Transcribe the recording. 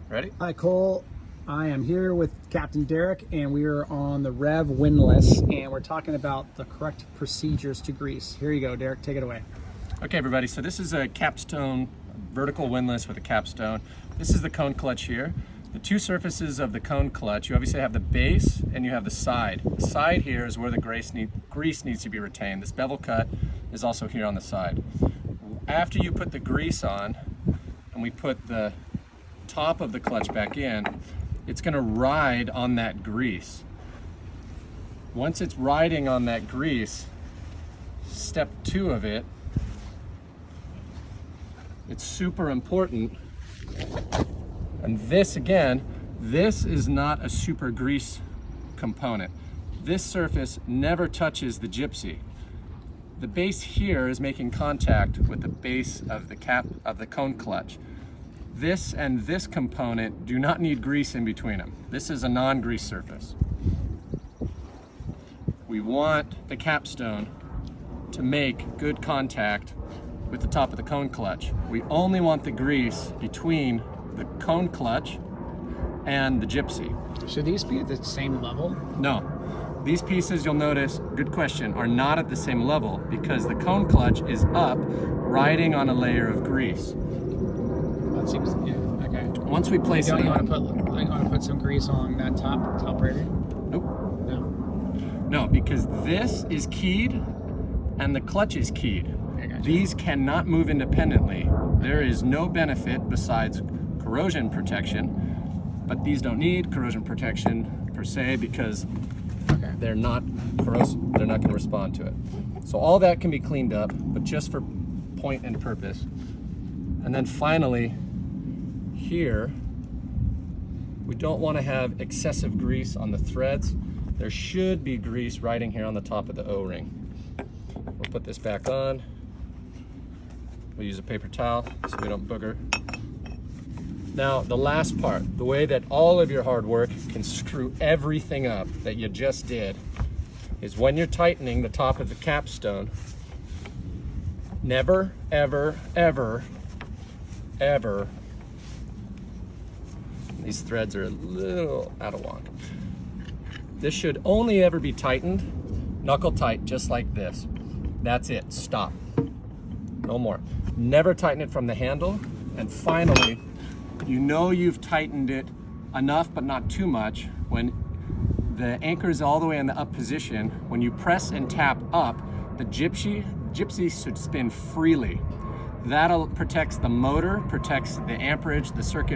Ready? Hi Cole, I am here with Captain Derek and we are on the Rev windlass and we're talking about the correct procedures to grease. Here you go, Derek, take it away. Okay everybody, so this is a capstone vertical windlass with a capstone. This is the cone clutch here. The two surfaces of the cone clutch, you obviously have the base and you have the side. The side here is where the grease needs to be retained. This bevel cut is also here on the side. After you put the grease on and we put the top of the clutch back in, it's going to ride on that grease. Once it's riding on that grease, step 2 of it, it's super important. And this again, this is not a super grease component. This surface never touches the gypsy. The base here is making contact with the base of the cap of the cone clutch. This and this component do not need grease in between them. This is a non-grease surface. We want the capstone to make good contact with the top of the cone clutch. We only want the grease between the cone clutch and the gypsy. Should these be at the same level? No. These pieces, you'll notice, good question, are not at the same level because the cone clutch is up riding on a layer of grease. That seems, yeah, okay. Once we place it on, you want to put some grease on that top right here? Nope. No. No, because this is keyed and the clutch is keyed. These cannot move independently. There is no benefit besides corrosion protection, but these don't need corrosion protection per se because they're not corrosive. They're not going to respond to it. So all that can be cleaned up, but just for point and purpose. And then finally, here, we don't want to have excessive grease on the threads. There should be grease riding here on the top of the O-ring. We'll put this back on. We'll use a paper towel so we don't booger. Now, the last part, the way that all of your hard work can screw everything up that you just did, is when you're tightening the top of the capstone, never, ever, ever, ever, these threads are a little out of whack. This should only ever be tightened, knuckle tight, just like this. That's it, stop. No more. Never tighten it from the handle. And finally, you know you've tightened it enough but not too much when the anchor is all the way in the up position. When you press and tap up, the gypsy should spin freely. That'll protects the motor, protects the amperage, the circuit